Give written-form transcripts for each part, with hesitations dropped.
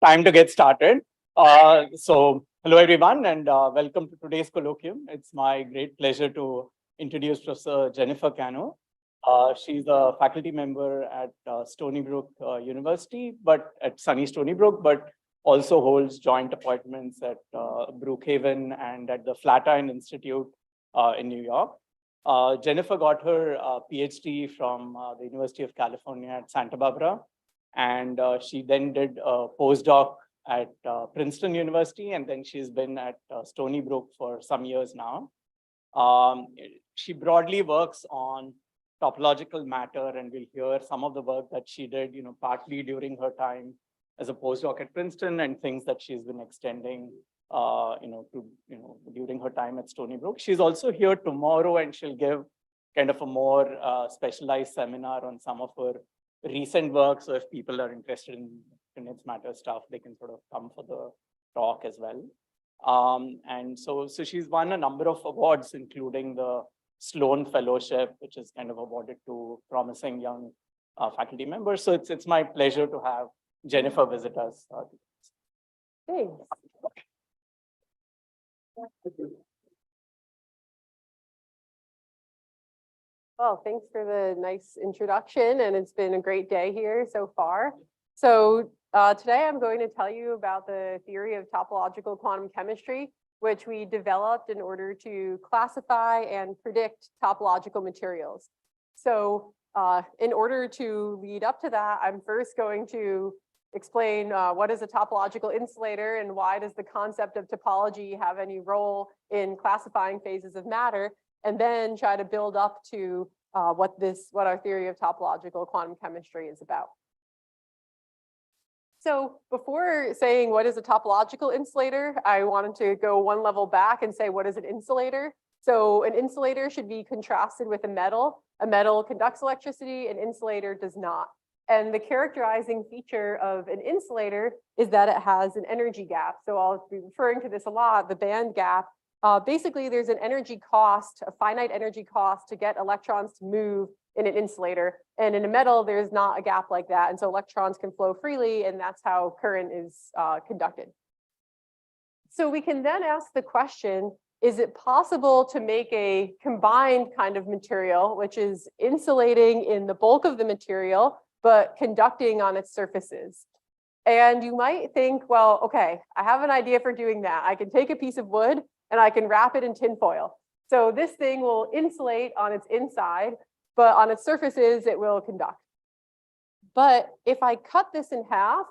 Time to get started. So hello everyone, and welcome to today's colloquium. It's my great pleasure to introduce Professor Jennifer Cano. She's a faculty member at Stony Brook University, but at sunny Stony Brook, but also holds joint appointments at Brookhaven and at the Flatiron Institute in New York. Jennifer got her PhD from the University of California at Santa Barbara. And she then did a postdoc at Princeton University, and then she's been at Stony Brook for some years now. She broadly works on topological matter, and we'll hear some of the work that she did, partly during her time as a postdoc at Princeton, and things that she's been extending, during her time at Stony Brook. She's also here tomorrow, and she'll give kind of a more specialized seminar on some of her recent work. So if people are interested in its matter stuff, they can sort of come for the talk as well. And so she's won a number of awards, including the Sloan Fellowship, which is kind of awarded to promising young faculty members. So it's my pleasure to have Jennifer visit us. Thanks. Well, thanks for the nice introduction, and it's been a great day here so far. So today I'm going to tell you about the theory of topological quantum chemistry, which we developed in order to classify and predict topological materials. So in order to lead up to that, I'm first going to explain what is a topological insulator and why does the concept of topology have any role in classifying phases of matter, and then try to build up to what our theory of topological quantum chemistry is about. So before saying what is a topological insulator, I wanted to go one level back and say, what is an insulator? So an insulator should be contrasted with a metal. A metal conducts electricity, an insulator does not. And the characterizing feature of an insulator is that it has an energy gap. So I'll be referring to this a lot, the band gap. Basically, there's an energy cost, a finite energy cost to get electrons to move in an insulator. And in a metal, there's not a gap like that. And so electrons can flow freely, and that's how current is conducted. So we can then ask the question, is it possible to make a combined kind of material, which is insulating in the bulk of the material, but conducting on its surfaces? And you might think, well, okay, I have an idea for doing that. I can take a piece of wood and I can wrap it in tinfoil. So this thing will insulate on its inside, but on its surfaces, it will conduct. But if I cut this in half,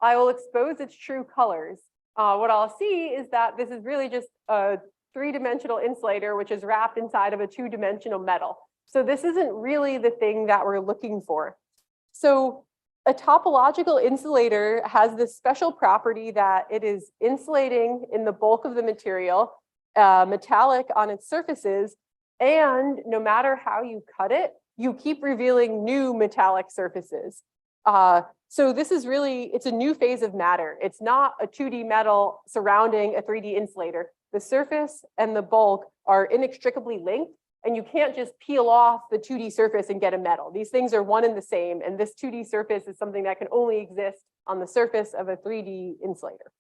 I will expose its true colors. What I'll see is that this is really just a three-dimensional insulator, which is wrapped inside of a two-dimensional metal. So this isn't really the thing that we're looking for. So a topological insulator has this special property that it is insulating in the bulk of the material, metallic on its surfaces, and no matter how you cut it, you keep revealing new metallic surfaces. So this is really, it's a new phase of matter. It's not a 2D metal surrounding a 3D insulator. The surface and the bulk are inextricably linked, and you can't just peel off the 2D surface and get a metal. These things are one and the same, and this 2D surface is something that can only exist on the surface of a 3D insulator.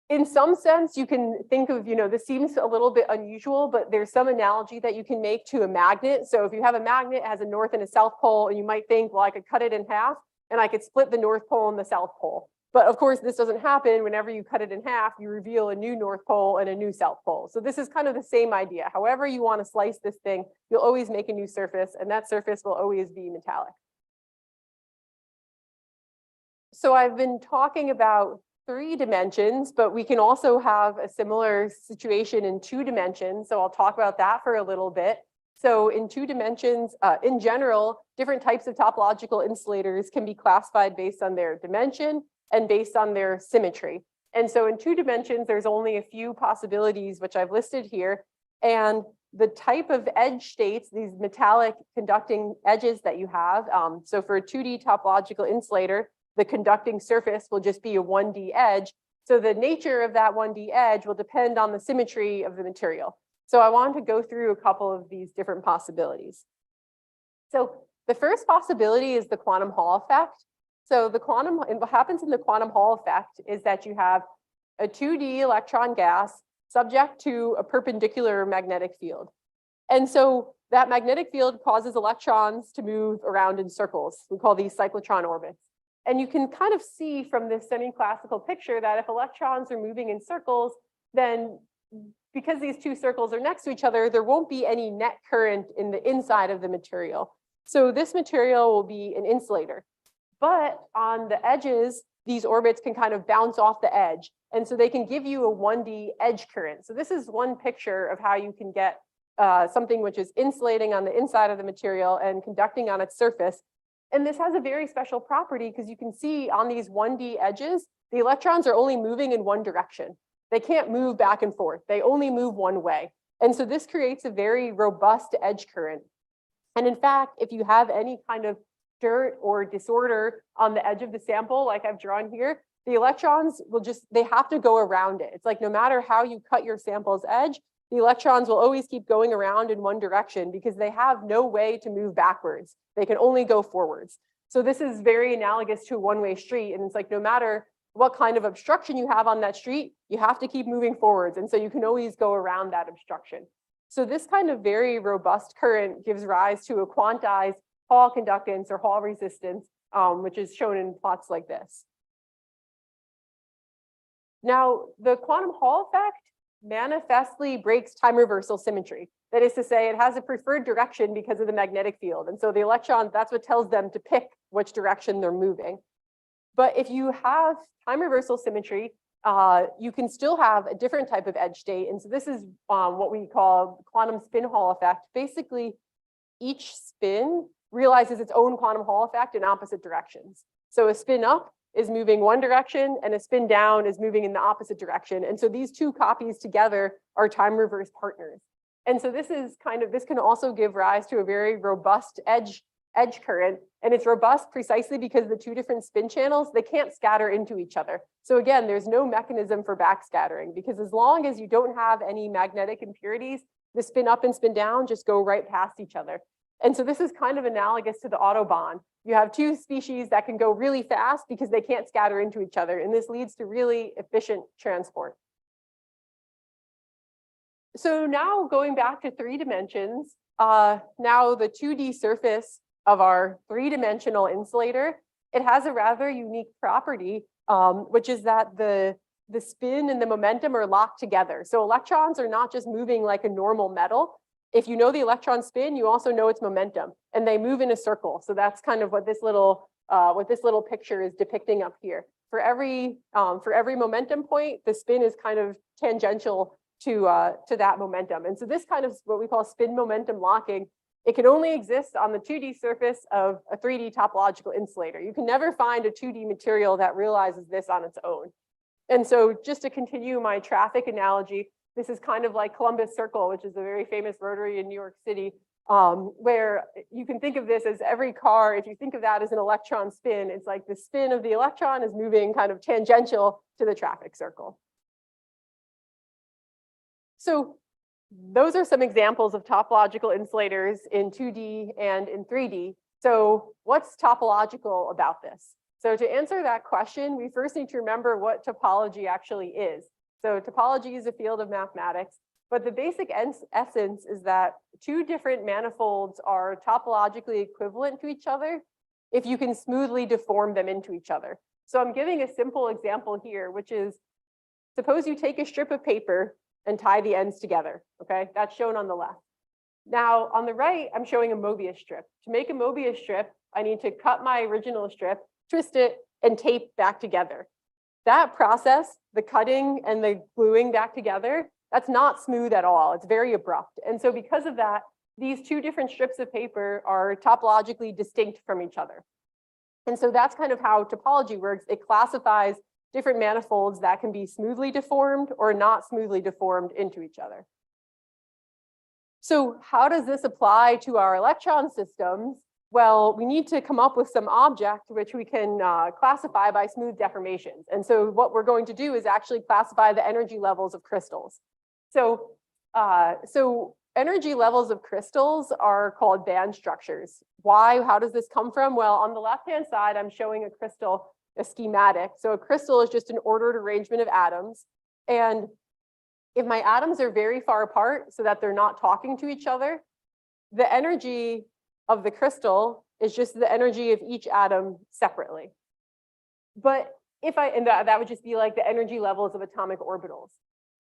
In some sense, you can think of, this seems a little bit unusual, but there's some analogy that you can make to a magnet. So if you have a magnet, it has a north and a south pole, and you might think, well, I could cut it in half, and I could split the north pole and the south pole. But of course, this doesn't happen. Whenever you cut it in half, you reveal a new north pole and a new south pole. So this is kind of the same idea. However you want to slice this thing, you'll always make a new surface, and that surface will always be metallic. So I've been talking about 3 dimensions, but we can also have a similar situation in 2 dimensions. So I'll talk about that for a little bit. So in 2 dimensions, in general, different types of topological insulators can be classified based on their dimension and based on their symmetry. And so in 2 dimensions, there's only a few possibilities, which I've listed here. And the type of edge states, these metallic conducting edges that you have, so for a 2D topological insulator, the conducting surface will just be a 1D edge. So the nature of that 1D edge will depend on the symmetry of the material. So I wanted to go through a couple of these different possibilities. So the first possibility is the quantum Hall effect. So and what happens in the quantum Hall effect is that you have a 2D electron gas subject to a perpendicular magnetic field. And so that magnetic field causes electrons to move around in circles. We call these cyclotron orbits. And you can kind of see from this semi-classical picture that if electrons are moving in circles, then because these two circles are next to each other, there won't be any net current in the inside of the material. So this material will be an insulator. But on the edges, these orbits can kind of bounce off the edge. And so they can give you a 1D edge current. So this is one picture of how you can get something which is insulating on the inside of the material and conducting on its surface. And this has a very special property because you can see on these 1D edges, the electrons are only moving in one direction. They can't move back and forth. They only move one way. And so this creates a very robust edge current. And in fact, if you have any kind of dirt or disorder on the edge of the sample, like I've drawn here, the electrons will they have to go around it. It's like no matter how you cut your sample's edge, the electrons will always keep going around in one direction because they have no way to move backwards. They can only go forwards. So this is very analogous to a one-way street. And it's like no matter what kind of obstruction you have on that street, you have to keep moving forwards. And so you can always go around that obstruction. So this kind of very robust current gives rise to a quantized Hall conductance or Hall resistance, which is shown in plots like this. Now, the quantum Hall effect manifestly breaks time reversal symmetry. That is to say, it has a preferred direction because of the magnetic field. And so the electrons, that's what tells them to pick which direction they're moving. But if you have time reversal symmetry, you can still have a different type of edge state. And so this is what we call quantum spin Hall effect. Basically, each spin realizes its own quantum Hall effect in opposite directions. So a spin up is moving one direction and a spin down is moving in the opposite direction. And so these two copies together are time reverse partners. And so this can also give rise to a very robust edge current. And it's robust precisely because the two different spin channels, they can't scatter into each other. So again, there's no mechanism for backscattering because as long as you don't have any magnetic impurities, the spin up and spin down just go right past each other. And so this is kind of analogous to the Autobahn. You have two species that can go really fast because they can't scatter into each other. And this leads to really efficient transport. So now going back to 3 dimensions, now the 2D surface of our 3-dimensional insulator, it has a rather unique property, which is that the spin and the momentum are locked together. So electrons are not just moving like a normal metal. If you know the electron spin, you also know its momentum, and they move in a circle. So that's kind of what this little picture is depicting up here. For every momentum point, the spin is kind of tangential to that momentum. And so this kind of what we call spin momentum locking, it can only exist on the 2D surface of a 3D topological insulator. You can never find a 2D material that realizes this on its own. And so just to continue my traffic analogy, this is kind of like Columbus Circle, which is a very famous rotary in New York City, where you can think of this as every car, if you think of that as an electron spin, it's like the spin of the electron is moving kind of tangential to the traffic circle. So those are some examples of topological insulators in 2D and in 3D. So what's topological about this? So to answer that question, we first need to remember what topology actually is. So topology is a field of mathematics, but the basic essence is that two different manifolds are topologically equivalent to each other if you can smoothly deform them into each other. So I'm giving a simple example here, which is, suppose you take a strip of paper and tie the ends together, okay? That's shown on the left. Now, on the right, I'm showing a Mobius strip. To make a Mobius strip, I need to cut my original strip, twist it, and tape back together. That process, the cutting and the gluing back together, that's not smooth at all. It's very abrupt. And so because of that, these two different strips of paper are topologically distinct from each other. And so that's kind of how topology works. It classifies different manifolds that can be smoothly deformed or not smoothly deformed into each other. So how does this apply to our electron systems? Well, we need to come up with some object which we can classify by smooth deformations. And so what we're going to do is actually classify the energy levels of crystals. So energy levels of crystals are called band structures. Why? How does this come from? Well, on the left-hand side, I'm showing a crystal, a schematic. So a crystal is just an ordered arrangement of atoms. And if my atoms are very far apart so that they're not talking to each other, the energy of the crystal is just the energy of each atom separately. But if that would just be like the energy levels of atomic orbitals.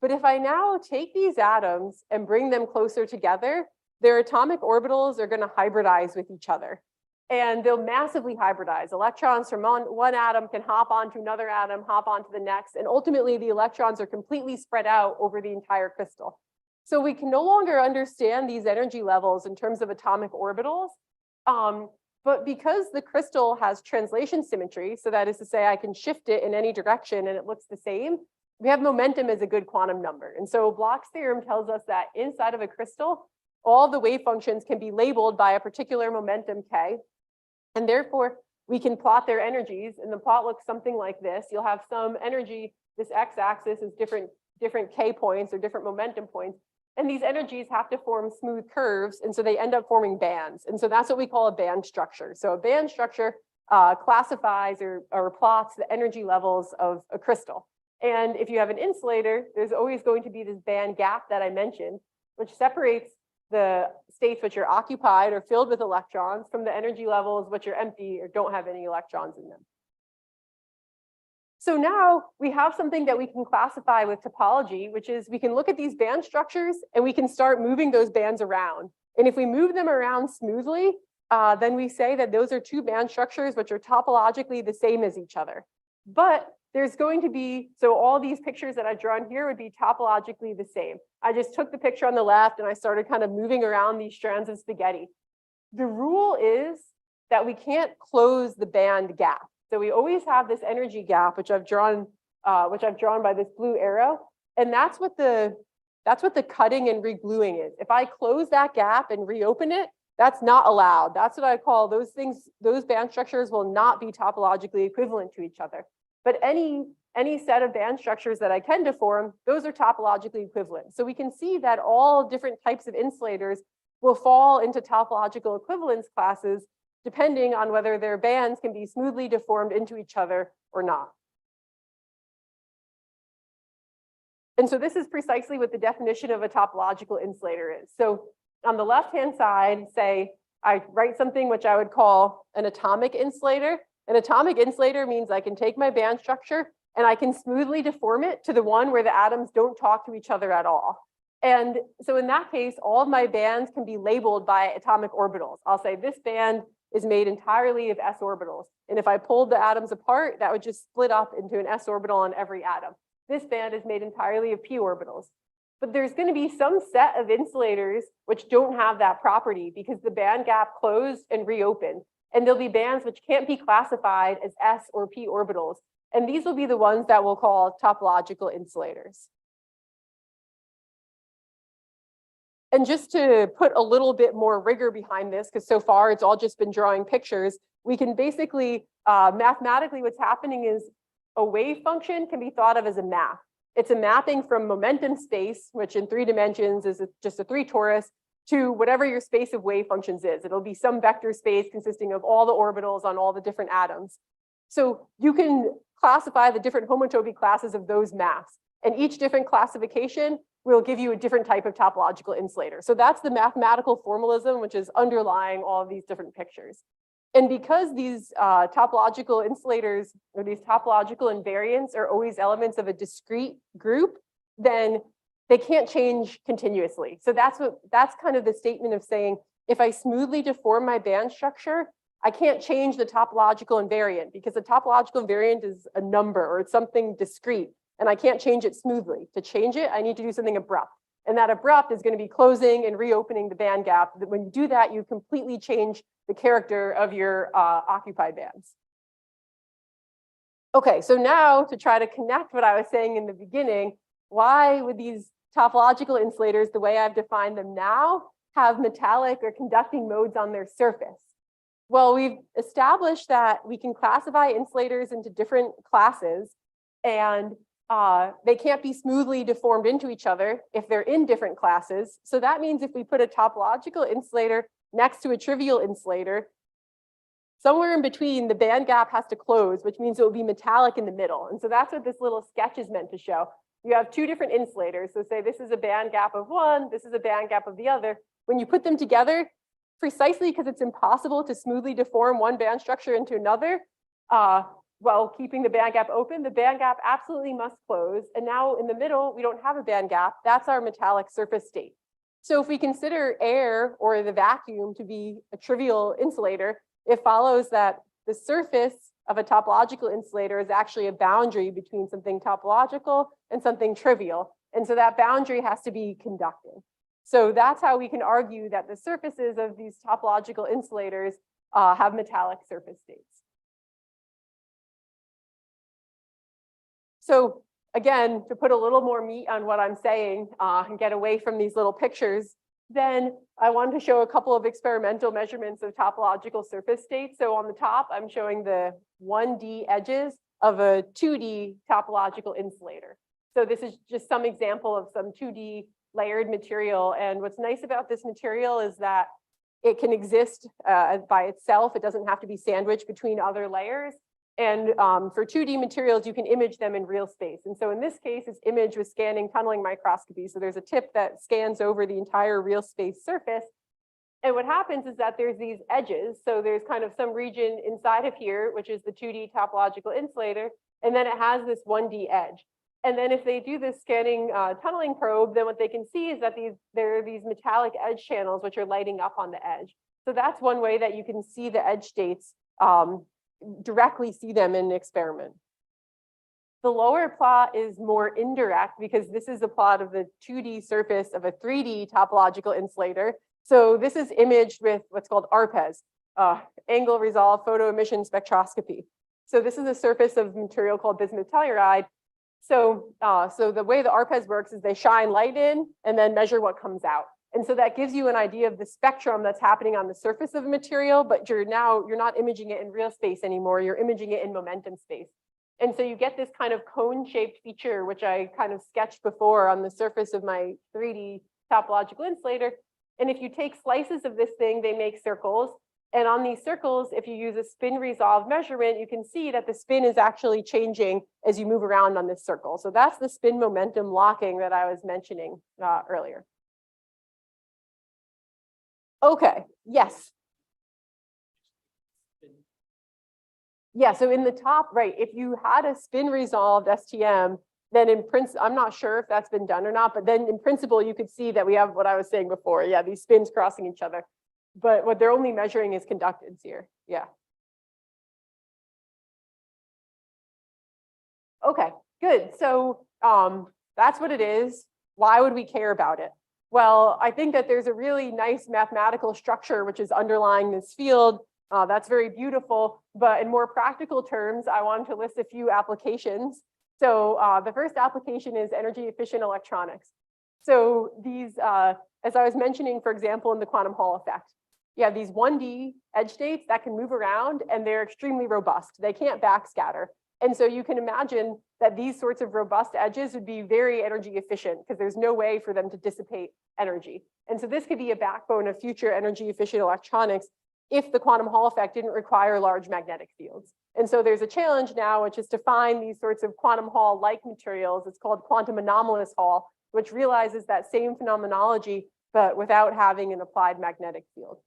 But if I now take these atoms and bring them closer together, their atomic orbitals are going to hybridize with each other. And they'll massively hybridize. Electrons from one atom can hop onto another atom, hop onto the next, and ultimately the electrons are completely spread out over the entire crystal. So we can no longer understand these energy levels in terms of atomic orbitals. But because the crystal has translation symmetry, so that is to say I can shift it in any direction and it looks the same, we have momentum as a good quantum number. And so Bloch's theorem tells us that inside of a crystal, all the wave functions can be labeled by a particular momentum k. And therefore, we can plot their energies. And the plot looks something like this. You'll have some energy. This x-axis is different k points or different momentum points. And these energies have to form smooth curves. And so they end up forming bands. And so that's what we call a band structure. So a band structure classifies or plots the energy levels of a crystal. And if you have an insulator, there's always going to be this band gap that I mentioned, which separates the states which are occupied or filled with electrons from the energy levels which are empty or don't have any electrons in them. So now we have something that we can classify with topology, which is we can look at these band structures and we can start moving those bands around. And if we move them around smoothly, then we say that those are two band structures which are topologically the same as each other. But there's going to be, so all these pictures that I've drawn here would be topologically the same. I just took the picture on the left and I started kind of moving around these strands of spaghetti. The rule is that we can't close the band gap. So we always have this energy gap, which I've drawn by this blue arrow. And that's what the cutting and regluing is. If I close that gap and reopen it, that's not allowed. That's what I call those things, those band structures will not be topologically equivalent to each other. But any set of band structures that I can deform, those are topologically equivalent. So we can see that all different types of insulators will fall into topological equivalence classes, depending on whether their bands can be smoothly deformed into each other or not. And so this is precisely what the definition of a topological insulator is. So on the left-hand side, say, I write something which I would call an atomic insulator. An atomic insulator means I can take my band structure and I can smoothly deform it to the one where the atoms don't talk to each other at all. And so in that case, all of my bands can be labeled by atomic orbitals. I'll say this band is made entirely of s orbitals. And if I pulled the atoms apart, that would just split up into an s orbital on every atom. This band is made entirely of p orbitals. But there's going to be some set of insulators which don't have that property because the band gap closed and reopened. And there'll be bands which can't be classified as s or p orbitals. And these will be the ones that we'll call topological insulators. And just to put a little bit more rigor behind this, because so far it's all just been drawing pictures, we can basically, mathematically what's happening is a wave function can be thought of as a map. It's a mapping from momentum space, which in 3 dimensions is just a 3 torus, to whatever your space of wave functions is. It'll be some vector space consisting of all the orbitals on all the different atoms. So you can classify the different homotopy classes of those maps. And each different classification will give you a different type of topological insulator. So that's the mathematical formalism, which is underlying all of these different pictures. And because these topological insulators or these topological invariants are always elements of a discrete group, then they can't change continuously. So that's kind of the statement of saying, if I smoothly deform my band structure, I can't change the topological invariant because the topological invariant is a number or it's something discrete. And I can't change it smoothly. To change it, I need to do something abrupt. And that abrupt is going to be closing and reopening the band gap. When you do that, you completely change the character of your occupied bands. Okay, so now to try to connect what I was saying in the beginning, why would these topological insulators, the way I've defined them now, have metallic or conducting modes on their surface? Well, we've established that we can classify insulators into different classes. And they can't be smoothly deformed into each other if they're in different classes. So that means if we put a topological insulator next to a trivial insulator, somewhere in between, the band gap has to close, which means it will be metallic in the middle. And so that's what this little sketch is meant to show. You have two different insulators. So say this is a band gap of one, this is a band gap of the other. When you put them together, precisely because it's impossible to smoothly deform one band structure into another, while keeping the band gap open, the band gap absolutely must close. And now in the middle, we don't have a band gap. That's our metallic surface state. So if we consider air or the vacuum to be a trivial insulator, it follows that the surface of a topological insulator is actually a boundary between something topological and something trivial. And so that boundary has to be conductive. So that's how we can argue that the surfaces of these topological insulators have metallic surface states. So again, to put a little more meat on what I'm saying and get away from these little pictures, then I wanted to show a couple of experimental measurements of topological surface states. So on the top, I'm showing the 1D edges of a 2D topological insulator. So this is just some example of some 2D layered material. And what's nice about this material is that it can exist by itself. It doesn't have to be sandwiched between other layers. And for 2D materials, you can image them in real space. And so in this case, it's imaged with scanning tunneling microscopy. So there's a tip that scans over the entire real space surface. And what happens is that there's these edges. So there's kind of some region inside of here, which is the 2D topological insulator. And then it has this 1D edge. And then if they do this scanning tunneling probe, then what they can see is that there are these metallic edge channels, which are lighting up on the edge. So that's one way that you can see the edge states, directly see them in an experiment. The lower plot is more indirect because this is a plot of the 2D surface of a 3D topological insulator. So this is imaged with what's called ARPES, angle resolved photo emission spectroscopy. So this is a surface of material called bismuth telluride. So the way the ARPES works is they shine light in and then measure what comes out. And so that gives you an idea of the spectrum that's happening on the surface of a material, but you're not imaging it in real space anymore. You're imaging it in momentum space. And so you get this kind of cone-shaped feature, which I kind of sketched before on the surface of my 3D topological insulator. And if you take slices of this thing, they make circles. And on these circles, if you use a spin resolved measurement, you can see that the spin is actually changing as you move around on this circle. So that's the spin momentum locking that I was mentioning earlier. Okay, yes. Yeah, so in the top, right, if you had a spin resolved STM, then in principle, I'm not sure if that's been done or not, but then in principle, you could see that we have what I was saying before. Yeah, these spins crossing each other. But what they're only measuring is conductance here. Yeah. Okay, good. So that's what it is. Why would we care about it? Well, I think that there's a really nice mathematical structure which is underlying this field. That's very beautiful. But in more practical terms, I wanted to list a few applications. So the first application is energy efficient electronics. So these, as I was mentioning, for example, in the quantum Hall effect, you have these 1D edge states that can move around and they're extremely robust. They can't backscatter. And so you can imagine that these sorts of robust edges would be very energy efficient because there's no way for them to dissipate energy. And so this could be a backbone of future energy efficient electronics if the quantum Hall effect didn't require large magnetic fields. And so there's a challenge now, which is to find these sorts of quantum Hall-like materials. It's called quantum anomalous Hall, which realizes that same phenomenology, but without having an applied magnetic field.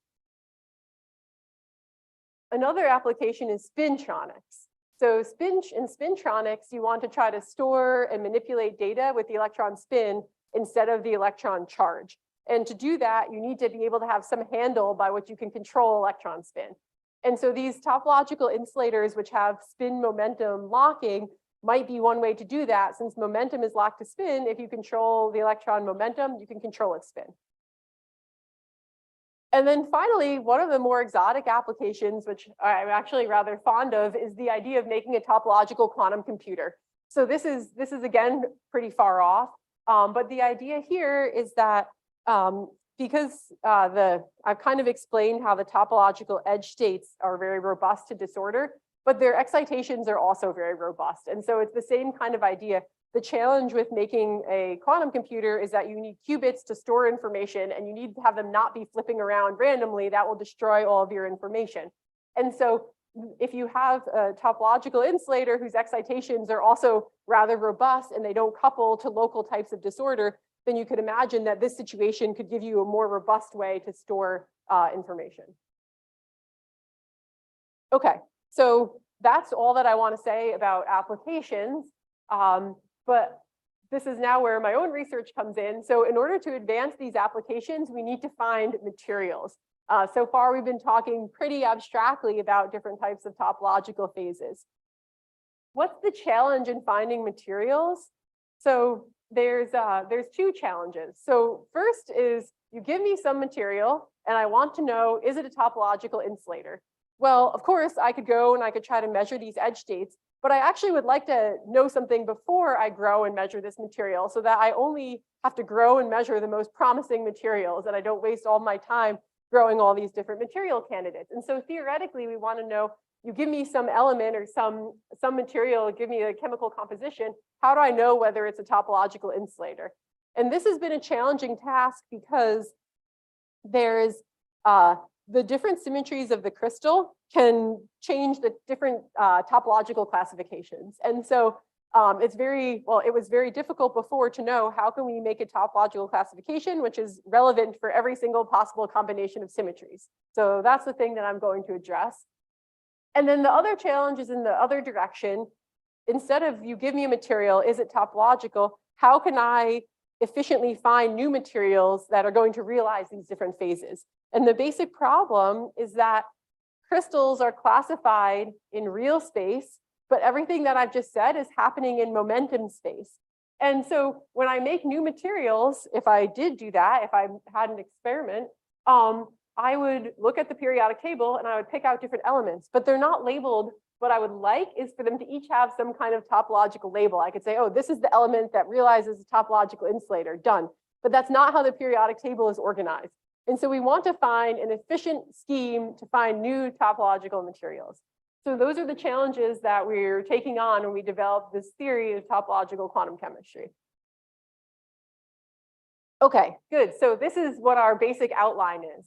Another application is spintronics. So in spintronics, you want to try to store and manipulate data with the electron spin instead of the electron charge. And to do that, you need to be able to have some handle by which you can control electron spin. And so these topological insulators, which have spin momentum locking, might be one way to do that. Since momentum is locked to spin, if you control the electron momentum, you can control its spin. And then finally, one of the more exotic applications, which I'm actually rather fond of, is the idea of making a topological quantum computer. So this is again pretty far off, but the idea here is that because I've kind of explained how the topological edge states are very robust to disorder, but their excitations are also very robust. And so it's the same kind of idea. The challenge with making a quantum computer is that you need qubits to store information, and you need to have them not be flipping around randomly. That will destroy all of your information. And so if you have a topological insulator whose excitations are also rather robust and they don't couple to local types of disorder, then you could imagine that this situation could give you a more robust way to store information. Okay, so that's all that I want to say about applications. But this is now where my own research comes in. So in order to advance these applications, we need to find materials. So far, we've been talking pretty abstractly about different types of topological phases. What's the challenge in finding materials? So there's two challenges. So first is you give me some material and I want to know, is it a topological insulator? Well, of course, I could go and I could try to measure these edge states, but I actually would like to know something before I grow and measure this material so that I only have to grow and measure the most promising materials and I don't waste all my time growing all these different material candidates. And so theoretically, we want to know, you give me some element or some material, give me a chemical composition, how do I know whether it's a topological insulator? And this has been a challenging task because there's the different symmetries of the crystal can change the different topological classifications. And so it was very difficult before to know how can we make a topological classification which is relevant for every single possible combination of symmetries. So that's the thing that I'm going to address. And then the other challenge is in the other direction. Instead of you give me a material, is it topological? How can I efficiently find new materials that are going to realize these different phases? And the basic problem is that crystals are classified in real space, but everything that I've just said is happening in momentum space. And so when I make new materials, if I did do that, if I had an experiment, I would look at the periodic table and I would pick out different elements, but they're not labeled. What I would like is for them to each have some kind of topological label. I could say, oh, this is the element that realizes a topological insulator, done. But that's not how the periodic table is organized. And so we want to find an efficient scheme to find new topological materials. So those are the challenges that we're taking on when we develop this theory of topological quantum chemistry. Okay, good. So this is what our basic outline is.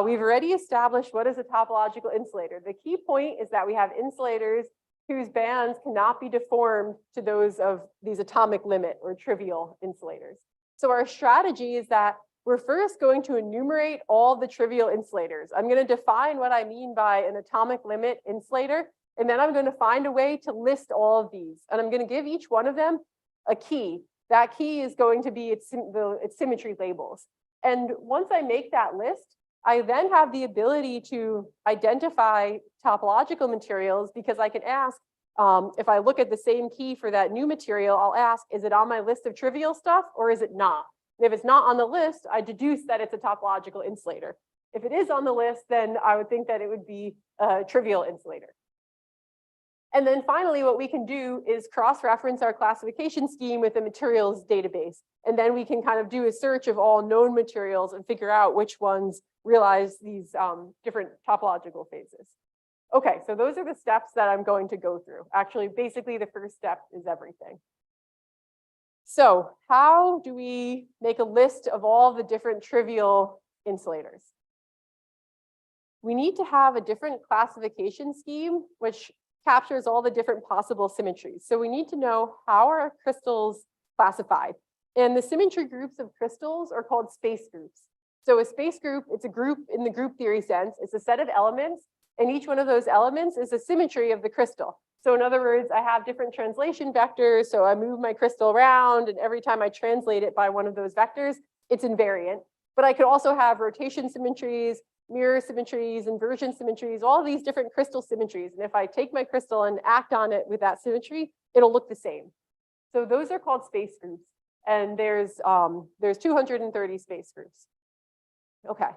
We've already established what is a topological insulator. The key point is that we have insulators whose bands cannot be deformed to those of these atomic limit or trivial insulators. So our strategy is that we're first going to enumerate all the trivial insulators. I'm going to define what I mean by an atomic limit insulator, and then I'm going to find a way to list all of these. And I'm going to give each one of them a key. That key is going to be its symmetry labels. And once I make that list, I then have the ability to identify topological materials because I can ask, if I look at the same key for that new material, I'll ask, is it on my list of trivial stuff or is it not? And if it's not on the list, I deduce that it's a topological insulator. If it is on the list, then I would think that it would be a trivial insulator. And then finally, what we can do is cross-reference our classification scheme with the materials database. And then we can kind of do a search of all known materials and figure out which ones realize these different topological phases. Okay, so those are the steps that I'm going to go through. Actually, basically, the first step is everything. So how do we make a list of all the different trivial insulators? We need to have a different classification scheme, which captures all the different possible symmetries. So we need to know how are crystals classified. And the symmetry groups of crystals are called space groups. So a space group, it's a group in the group theory sense. It's a set of elements, and each one of those elements is a symmetry of the crystal. So in other words, I have different translation vectors. So I move my crystal around, and every time I translate it by one of those vectors, it's invariant. But I could also have rotation symmetries, mirror symmetries, inversion symmetries, all these different crystal symmetries. And if I take my crystal and act on it with that symmetry, it'll look the same. So those are called space groups. And there's 230 space groups. Okay,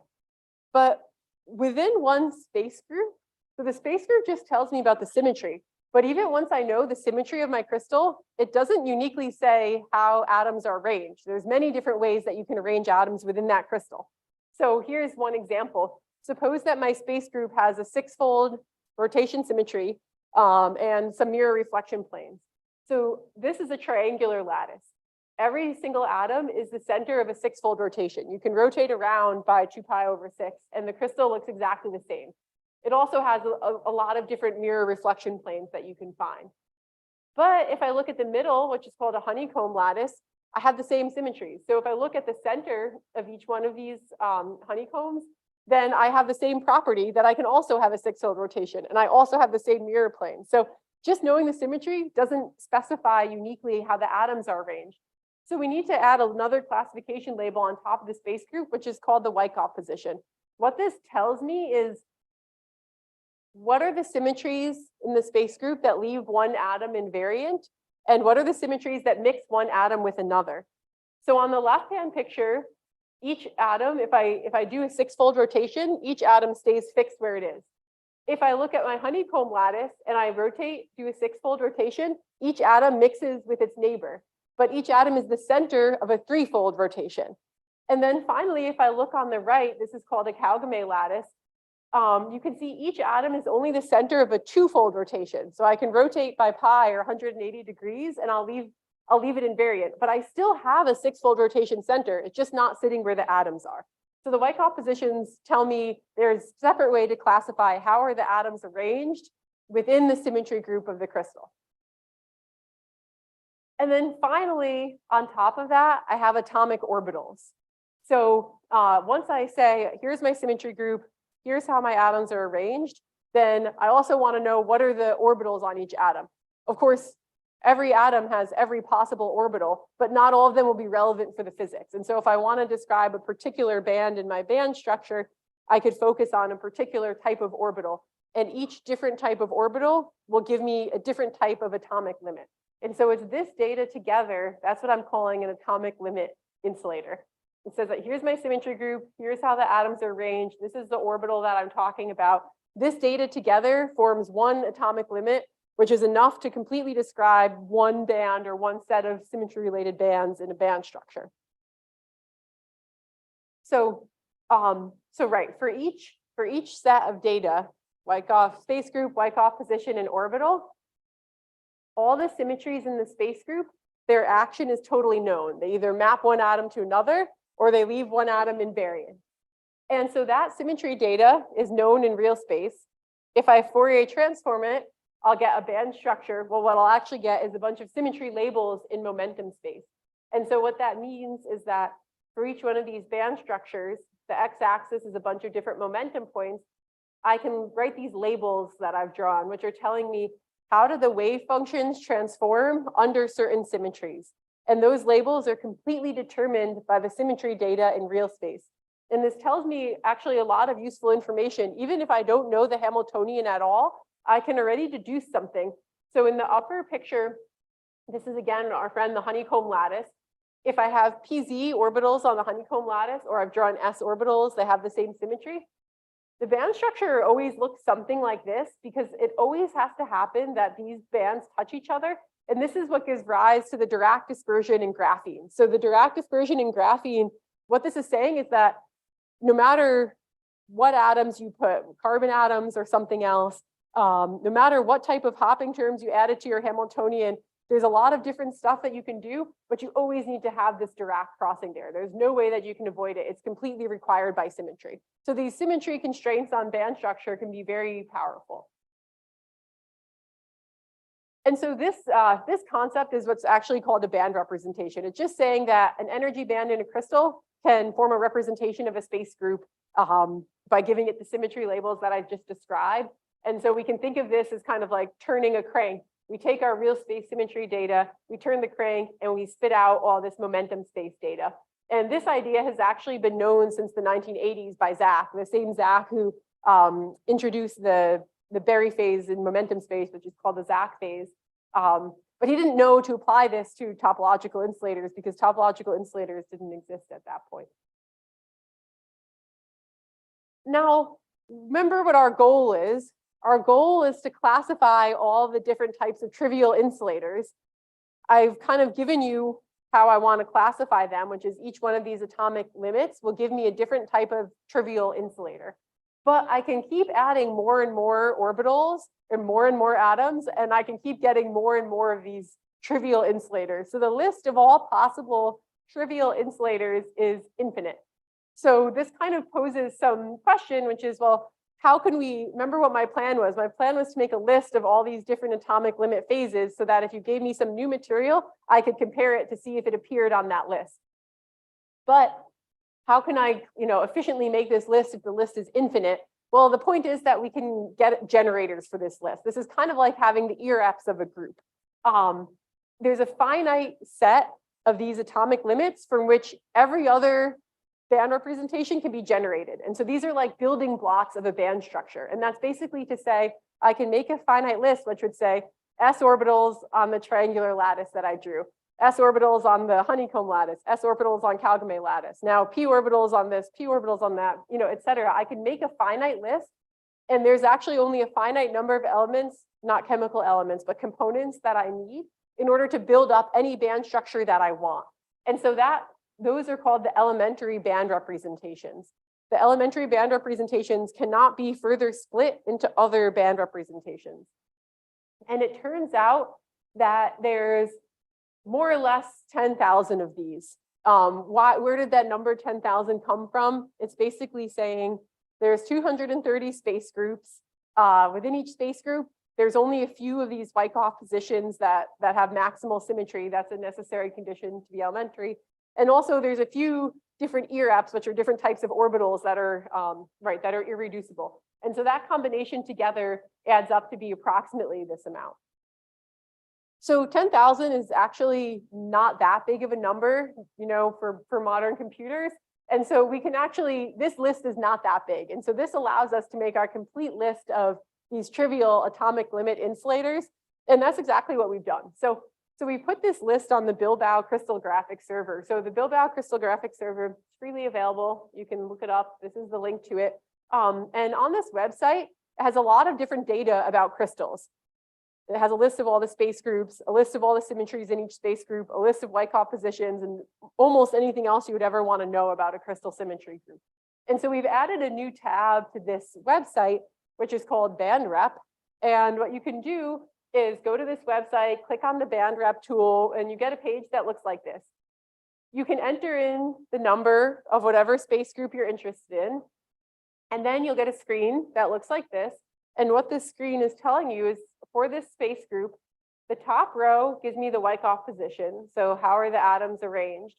but within one space group, so the space group just tells me about the symmetry. But even once I know the symmetry of my crystal, it doesn't uniquely say how atoms are arranged. There's many different ways that you can arrange atoms within that crystal. So here's one example. Suppose that my space group has a 6-fold rotation symmetry, and some mirror reflection planes. So this is a triangular lattice. Every single atom is the center of a six-fold rotation. You can rotate around by 2 pi over 6, and the crystal looks exactly the same. It also has a lot of different mirror reflection planes that you can find. But if I look at the middle, which is called a honeycomb lattice, I have the same symmetries. So if I look at the center of each one of these honeycombs, then I have the same property that I can also have a six-fold rotation, and I also have the same mirror plane. So just knowing the symmetry doesn't specify uniquely how the atoms are arranged. So we need to add another classification label on top of the space group, which is called the Wyckoff position. What this tells me is what are the symmetries in the space group that leave one atom invariant, and what are the symmetries that mix one atom with another? So on the left-hand picture, each atom, if I do a six-fold rotation, each atom stays fixed where it is. If I look at my honeycomb lattice and I rotate, do a six-fold rotation, each atom mixes with its neighbor, but each atom is the center of a three-fold rotation. And then finally, if I look on the right, this is called a Kalgame lattice, you can see each atom is only the center of a two-fold rotation. So I can rotate by pi or 180 degrees and I'll leave it invariant, but I still have a six-fold rotation center. It's just not sitting where the atoms are. So the Wyckoff positions tell me there's a separate way to classify how are the atoms arranged within the symmetry group of the crystal. And then finally, on top of that, I have atomic orbitals. So once I say, here's my symmetry group, here's how my atoms are arranged, then I also want to know what are the orbitals on each atom. Of course, every atom has every possible orbital, but not all of them will be relevant for the physics. And so if I want to describe a particular band in my band structure, I could focus on a particular type of orbital. And each different type of orbital will give me a different type of atomic limit. And so it's this data together, that's what I'm calling an atomic limit insulator. It says that here's my symmetry group, here's how the atoms are arranged, this is the orbital that I'm talking about. This data together forms one atomic limit, which is enough to completely describe one band or one set of symmetry-related bands in a band structure. So, right, for each set of data, Wyckoff space group, Wyckoff position, and orbital, all the symmetries in the space group, their action is totally known. They either map one atom to another, or they leave one atom invariant. And so that symmetry data is known in real space. If I Fourier transform it, I'll get a band structure. Well, what I'll actually get is a bunch of symmetry labels in momentum space. And so what that means is that for each one of these band structures, the x-axis is a bunch of different momentum points. I can write these labels that I've drawn, which are telling me how do the wave functions transform under certain symmetries. And those labels are completely determined by the symmetry data in real space. And this tells me actually a lot of useful information. Even if I don't know the Hamiltonian at all, I can already deduce something. So in the upper picture, this is again our friend, the honeycomb lattice. If I have PZ orbitals on the honeycomb lattice, or I've drawn S orbitals, they have the same symmetry. The band structure always looks something like this because it always has to happen that these bands touch each other. And this is what gives rise to the Dirac dispersion in graphene. So the Dirac dispersion in graphene, what this is saying is that no matter what atoms you put, carbon atoms or something else, no matter what type of hopping terms you added to your Hamiltonian, there's a lot of different stuff that you can do, but you always need to have this Dirac crossing there. There's no way that you can avoid it. It's completely required by symmetry. So these symmetry constraints on band structure can be very powerful. And so this concept is what's actually called a band representation. It's just saying that an energy band in a crystal can form a representation of a space group by giving it the symmetry labels that I just described. And so we can think of this as kind of like turning a crank. We take our real space symmetry data, we turn the crank, and we spit out all this momentum space data. And this idea has actually been known since the 1980s by Zach, the same Zach who introduced the Berry phase in momentum space, which is called the Zach phase. But he didn't know to apply this to topological insulators because topological insulators didn't exist at that point. Now, remember what our goal is. Our goal is to classify all the different types of trivial insulators. I've kind of given you how I want to classify them, which is each one of these atomic limits will give me a different type of trivial insulator. but I can keep adding more and more orbitals and more atoms, and I can keep getting more and more of these trivial insulators. So the list of all possible trivial insulators is infinite. So this kind of poses some question, which is, well, how can we, remember what my plan was? My plan was to make a list of all these different atomic limit phases so that if you gave me some new material, I could compare it to see if it appeared on that list. But how can I, efficiently make this list if the list is infinite? Well, the point is that we can get generators for this list. This is kind of like having the ERFs of a group. There's a finite set of these atomic limits from which every other band representation can be generated. And so these are like building blocks of a band structure. And that's basically to say, I can make a finite list, which would say s orbitals on the triangular lattice that I drew, s orbitals on the honeycomb lattice, s orbitals on Calgame lattice. Now p orbitals on this, p orbitals on that, et cetera. I can make a finite list, and there's actually only a finite number of elements, not chemical elements, but components that I need in order to build up any band structure that I want. And so those are called the elementary band representations. The elementary band representations cannot be further split into other band representations. And it turns out that there's more or less 10,000 of these. Where did that number 10,000 come from? It's basically saying there's 230 space groups. Within each space group, there's only a few of these Wyckoff positions that have maximal symmetry. That's a necessary condition to be elementary. And also there's a few different ERFs, which are different types of orbitals that are that are irreducible. And so that combination together adds up to be approximately this amount. So 10,000 is actually not that big of a number, for modern computers. And so we can actually, this list is not that big. And so this allows us to make our complete list of these trivial atomic limit insulators. And that's exactly what we've done. So we put this list on the Bilbao crystallographic server. So the Bilbao crystallographic server is freely available. You can look it up. This is the link to it. And on this website, it has a lot of different data about crystals. It has a list of all the space groups, a list of all the symmetries in each space group, a list of Wyckoff positions, and almost anything else you would ever want to know about a crystal symmetry group. And so we've added a new tab to this website, which is called band rep. And what you can do is go to this website, click on the band rep tool, and you get a page that looks like this. You can enter in the number of whatever space group you're interested in, and then you'll get a screen that looks like this. And what this screen is telling you is for this space group, the top row gives me the Wyckoff position. So how are the atoms arranged?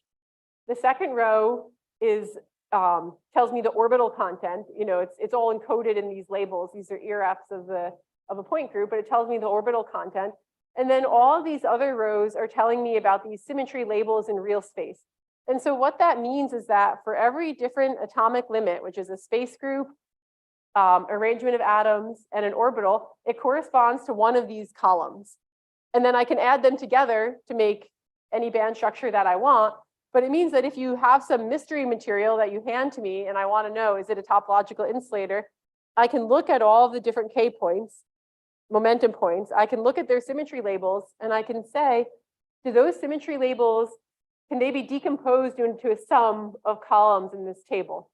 The second row is tells me the orbital content. It's all encoded in these labels. These are ERFs of a point group, but it tells me the orbital content. And then all these other rows are telling me about these symmetry labels in real space. And so what that means is that for every different atomic limit, which is a space group, arrangement of atoms, and an orbital, it corresponds to one of these columns. And then I can add them together to make any band structure that I want. But it means that if you have some mystery material that you hand to me and I want to know, is it a topological insulator? I can look at all of the different K points, momentum points. I can look at their symmetry labels and I can say, do those symmetry labels, can they be decomposed into a sum of columns in this table?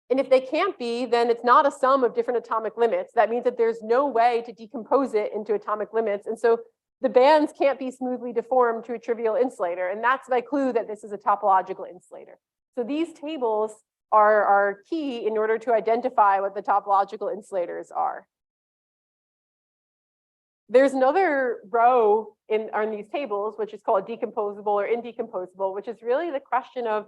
And if they can't be, then it's not a sum of different atomic limits. That means that there's no way to decompose it into atomic limits. And so the bands can't be smoothly deformed to a trivial insulator. And that's my clue that this is a topological insulator. So these tables are key in order to identify what the topological insulators are. There's another row on these tables, which is called decomposable or indecomposable, which is really the question of,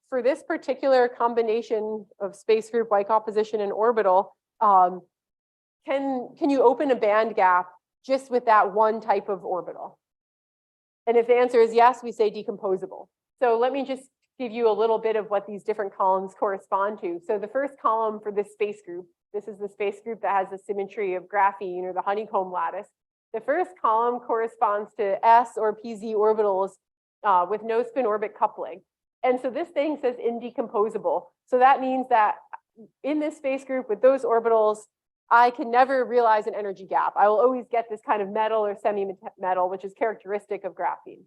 for this particular combination of space group, Wyckoff position, and orbital, can you open a band gap just with that one type of orbital? And if the answer is yes, we say decomposable. So let me just give you a little bit of what these different columns correspond to. So the first column for this space group, this is the space group that has the symmetry of graphene or the honeycomb lattice. The first column corresponds to S or PZ orbitals with no spin orbit coupling. And so this thing says indecomposable. So that means that in this space group with those orbitals, I can never realize an energy gap. I will always get this kind of metal or semi-metal, which is characteristic of graphene.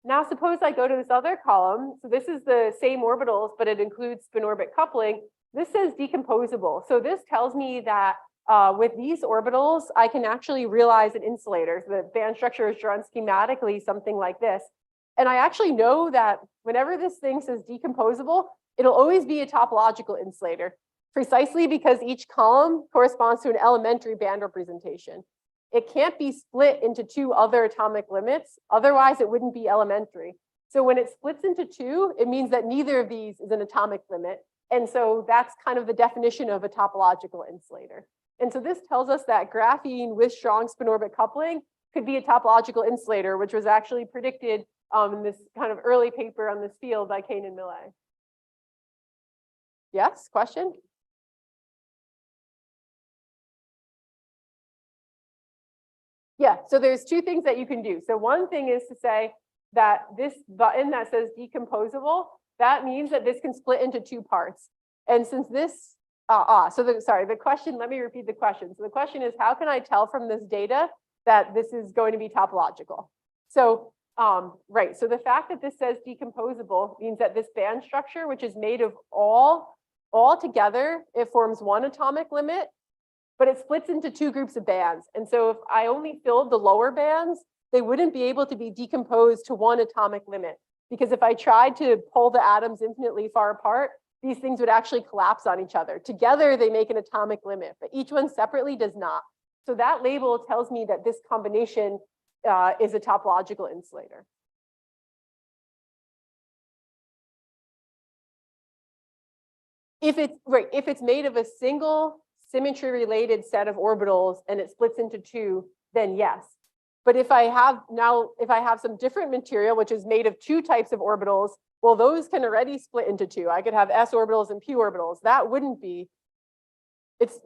Now suppose I go to this other column. So this is the same orbitals, but it includes spin-orbit coupling. This says decomposable. So this tells me that with these orbitals, I can actually realize an insulator. So the band structure is drawn schematically, something like this. And I actually know that whenever this thing says decomposable, it'll always be a topological insulator, precisely because each column corresponds to an elementary band representation. It can't be split into two other atomic limits, otherwise it wouldn't be elementary. So when it splits into two, it means that neither of these is an atomic limit. And so that's kind of the definition of a topological insulator. And so this tells us that graphene with strong spin-orbit coupling could be a topological insulator, which was actually predicted in this kind of early paper on this field by Kane and Millet. Yes, question? Yeah, so there's two things that you can do. So one thing is to say that this button that says decomposable, that means that this can split into two parts. And since this, the question, let me repeat the question. So the question is, how can I tell from this data that this is going to be topological? So, right, so the fact that this says decomposable means that this band structure, which is made of all together, it forms one atomic limit, but it splits into two groups of bands. And so if I only filled the lower bands, they wouldn't be able to be decomposed to one atomic limit. Because if I tried to pull the atoms infinitely far apart, these things would actually collapse on each other. Together, they make an atomic limit, but each one separately does not. So that label tells me that this combination is a topological insulator. If it's made of a single symmetry related set of orbitals and it splits into two, then yes. But if I have some different material, which is made of two types of orbitals, well, those can already split into two. I could have s orbitals and p orbitals. That wouldn't be.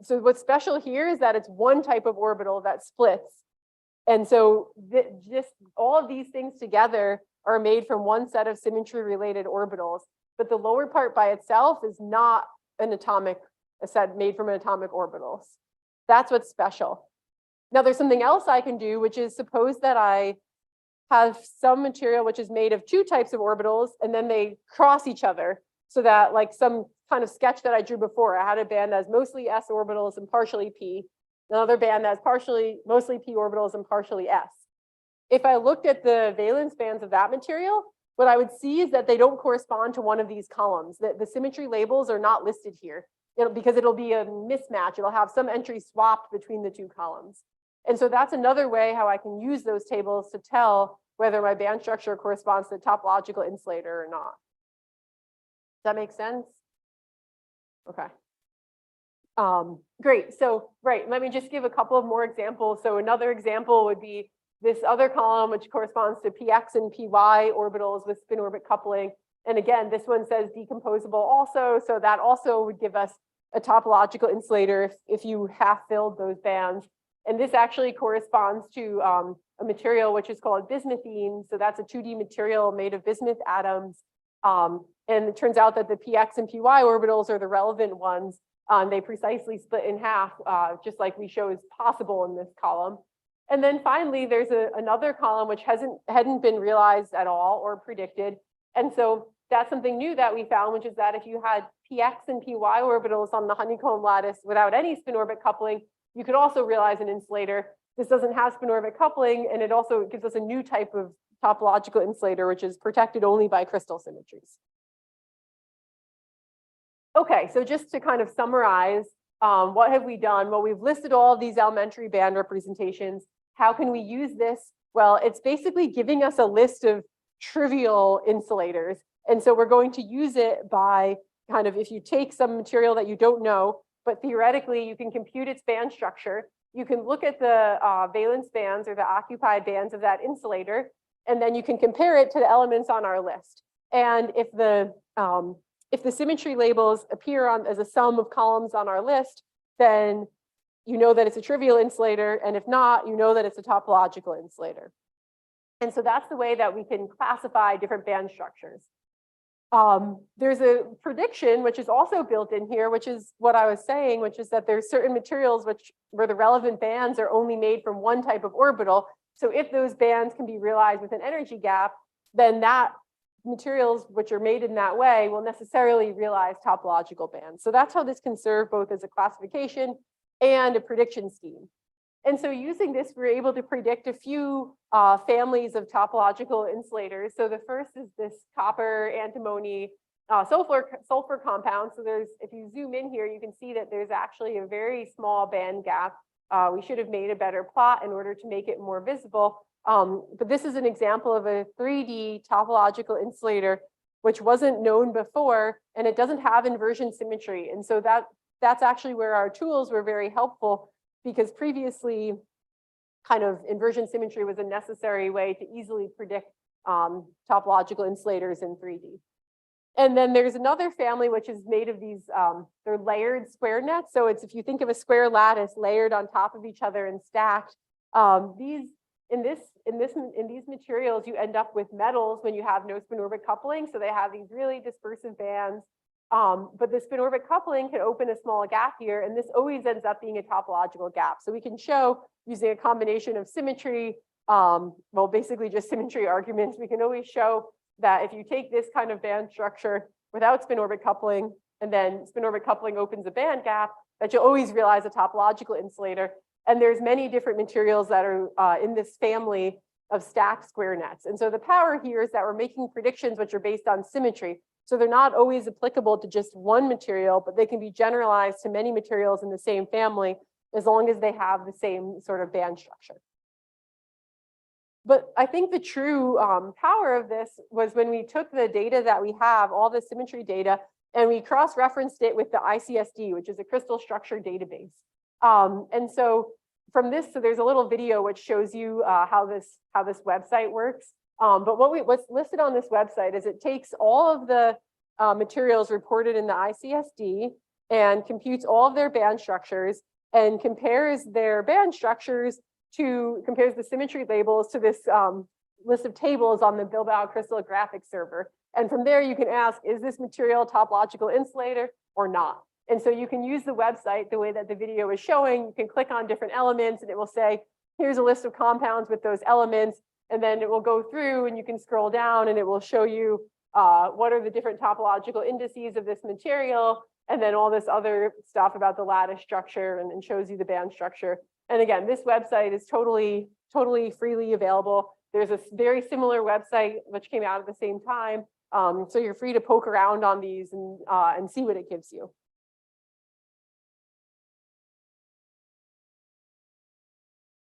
So what's special here is that it's one type of orbital that splits. And so just all of these things together are made from one set of symmetry related orbitals. But the lower part by itself is not a set made from an atomic orbitals. That's what's special. Now there's something else I can do, which is suppose that I have some material which is made of two types of orbitals and then they cross each other, so that like some kind of sketch that I drew before, I had a band that's mostly s orbitals and partially p, another band that's mostly p orbitals and partially s. If I looked at the valence bands of that material, what I would see is that they don't correspond to one of these columns. The symmetry labels are not listed here because it'll be a mismatch. It'll have some entry swapped between the two columns. And so that's another way how I can use those tables to tell whether my band structure corresponds to a topological insulator or not. Does that make sense? Okay. Great. So, right, let me just give a couple of more examples. So another example would be this other column, which corresponds to px and py orbitals with spin-orbit coupling. And again, this one says decomposable also. So that also would give us a topological insulator if you half filled those bands. And this actually corresponds to a material which is called bismuthine. So that's a 2D material made of bismuth atoms. And it turns out that the px and py orbitals are the relevant ones. They precisely split in half, just like we show is possible in this column. And then finally, there's another column which hadn't been realized at all or predicted. And so that's something new that we found, which is that if you had px and py orbitals on the honeycomb lattice without any spin-orbit coupling, you could also realize an insulator. This doesn't have spin-orbit coupling, and it also gives us a new type of topological insulator, which is protected only by crystal symmetries. Okay, so just to kind of summarize, what have we done? Well, we've listed all of these elementary band representations. How can we use this? Well, it's basically giving us a list of trivial insulators. And so we're going to use it by kind of, if you take some material that you don't know, but theoretically you can compute its band structure, you can look at the valence bands or the occupied bands of that insulator, and then you can compare it to the elements on our list. And if the symmetry labels appear as a sum of columns on our list, then you know that it's a trivial insulator, and if not, you know that it's a topological insulator. And so that's the way that we can classify different band structures. There's a prediction, which is also built in here, which is what I was saying, which is that there's certain materials where the relevant bands are only made from one type of orbital. So if those bands can be realized with an energy gap, then that materials which are made in that way will necessarily realize topological bands. So that's how this can serve both as a classification and a prediction scheme. And so using this, we're able to predict a few families of topological insulators. So the first is this copper, antimony, sulfur compound. So there's, if you zoom in here, you can see that there's actually a very small band gap. We should have made a better plot in order to make it more visible. But this is an example of a 3D topological insulator, which wasn't known before, and it doesn't have inversion symmetry. And so that's actually where our tools were very helpful, because previously kind of inversion symmetry was a necessary way to easily predict topological insulators in 3D. And then there's another family which is made of these, they're layered square nets. So it's, if you think of a square lattice layered on top of each other and stacked, in these materials, you end up with metals when you have no spin orbit coupling. So they have these really dispersive bands. But the spin orbit coupling can open a small gap here, and this always ends up being a topological gap. So we can show, using a combination of symmetry, well, basically just symmetry arguments, we can always show that if you take this kind of band structure without spin orbit coupling, and then spin orbit coupling opens a band gap, that you'll always realize a topological insulator. And there's many different materials that are in this family of stacked square nets. And so the power here is that we're making predictions which are based on symmetry. So they're not always applicable to just one material, but they can be generalized to many materials in the same family, as long as they have the same sort of band structure. But I think the true power of this was when we took the data that we have, all the symmetry data, and we cross-referenced it with the ICSD, which is a crystal structure database. And so from this, so there's a little video which shows you how this website works. But what's listed on this website is it takes all of the materials reported in the ICSD and computes all of their band structures and compares their band structures compares the symmetry labels to this list of tables on the Bilbao crystallographic server. And from there, you can ask, is this material topological insulator or not? And so you can use the website the way that the video is showing. You can click on different elements and it will say, here's a list of compounds with those elements. And then it will go through and you can scroll down and it will show you what are the different topological indices of this material. And then all this other stuff about the lattice structure and shows you the band structure. And again, this website is totally freely available. There's a very similar website which came out at the same time. So you're free to poke around on these and see what it gives you.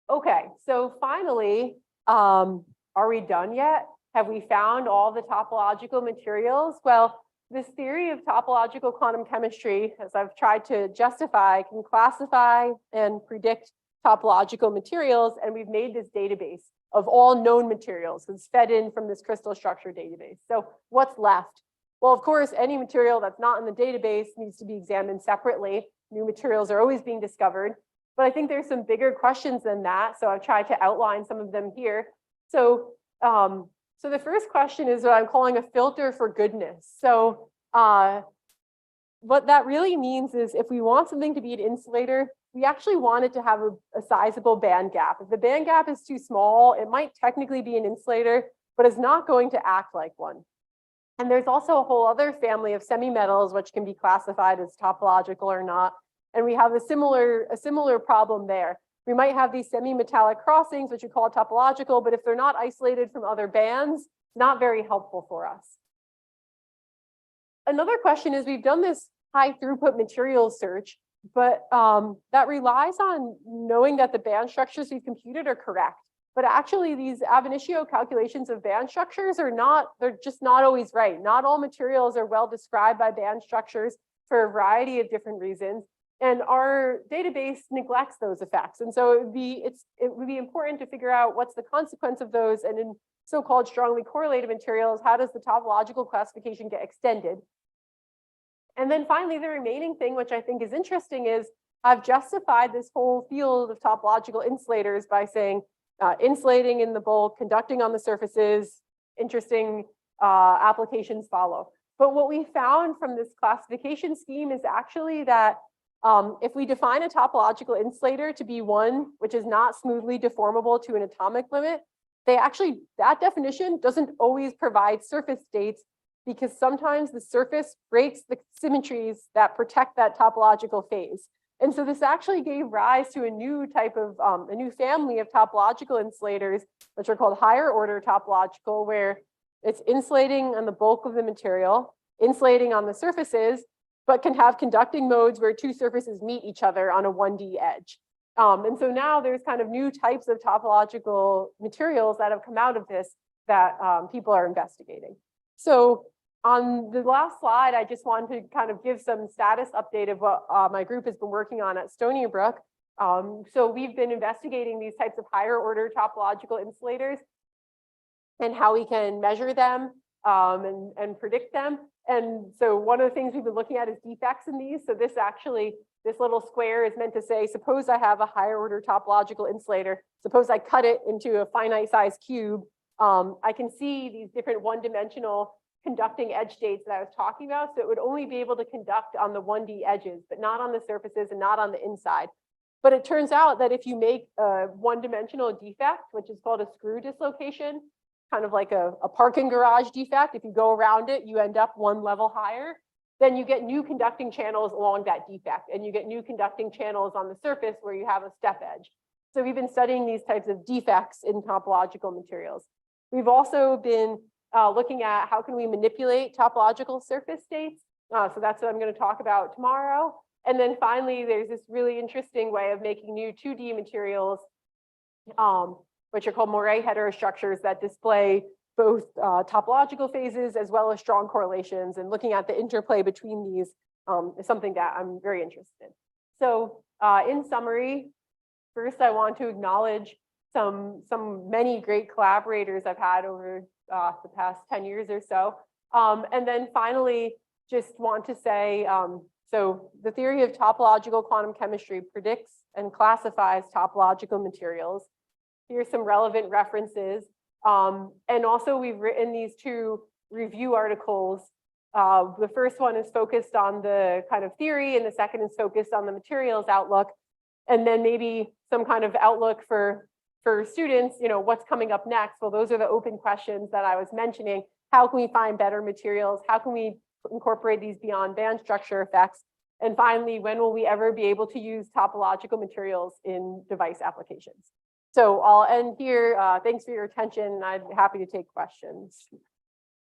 Okay, so finally, are we done yet? Have we found all the topological materials? Well, this theory of topological quantum chemistry, as I've tried to justify, can classify and predict topological materials, and we've made this database of all known materials. It's fed in from this crystal structure database. So what's left? Well, of course, any material that's not in the database needs to be examined separately. New materials are always being discovered. But I think there's some bigger questions than that. So I've tried to outline some of them here. So, so the first question is what I'm calling a filter for goodness. So what that really means is if we want something to be an insulator, we actually want it to have a sizable band gap. If the band gap is too small, it might technically be an insulator, but it's not going to act like one. And there's also a whole other family of semi-metals which can be classified as topological or not. And we have a similar problem there. We might have these semi-metallic crossings, which we call topological, but if they're not isolated from other bands, not very helpful for us. Another question is we've done this high throughput materials search, but that relies on knowing that the band structures we've computed are correct. But actually these ab initio calculations of band structures they're just not always right. Not all materials are well described by band structures for a variety of different reasons. And our database neglects those effects. And so it would be important to figure out what's the consequence of those. And in so-called strongly correlated materials, how does the topological classification get extended? And then finally, the remaining thing, which I think is interesting, is I've justified this whole field of topological insulators by saying insulating in the bulk, conducting on the surfaces, interesting applications follow. But what we found from this classification scheme is actually that if we define a topological insulator to be one which is not smoothly deformable to an atomic limit, that definition doesn't always provide surface states, because sometimes the surface breaks the symmetries that protect that topological phase. And so this actually gave rise to a new type of, a new family of topological insulators, which are called higher order topological, where it's insulating on the bulk of the material, insulating on the surfaces, but can have conducting modes where two surfaces meet each other on a 1D edge. And so now there's kind of new types of topological materials that have come out of this that people are investigating. So on the last slide, I just wanted to kind of give some status update of what my group has been working on at Stony and Brook. So we've been investigating these types of higher order topological insulators and how we can measure them and predict them. And so one of the things we've been looking at is defects in these. So this little square is meant to say, suppose I have a higher order topological insulator. Suppose I cut it into a finite size cube. I can see these different one-dimensional conducting edge states that I was talking about. So it would only be able to conduct on the 1D edges, but not on the surfaces and not on the inside. But it turns out that if you make a one-dimensional defect, which is called a screw dislocation, kind of like a parking garage defect, if you go around it, you end up one level higher, then you get new conducting channels along that defect, and you get new conducting channels on the surface where you have a step edge. So we've been studying these types of defects in topological materials. We've also been looking at how can we manipulate topological surface states. So that's what I'm going to talk about tomorrow. And then finally, there's this really interesting way of making new 2D materials, which are called Moiré heterostructures that display both topological phases as well as strong correlations, and looking at the interplay between these is something that I'm very interested in. So in summary, first I want to acknowledge many great collaborators I've had over the past 10 years or so. And then finally, just want to say, so the theory of topological quantum chemistry predicts and classifies topological materials. Here's some relevant references. And also we've written these two review articles. The first one is focused on the kind of theory, and the second is focused on the materials outlook. And then maybe some kind of outlook for students, what's coming up next? Well, those are the open questions that I was mentioning. How can we find better materials? How can we incorporate these beyond band structure effects? And finally, when will we ever be able to use topological materials in device applications? So I'll end here. Thanks for your attention. I'm happy to take questions.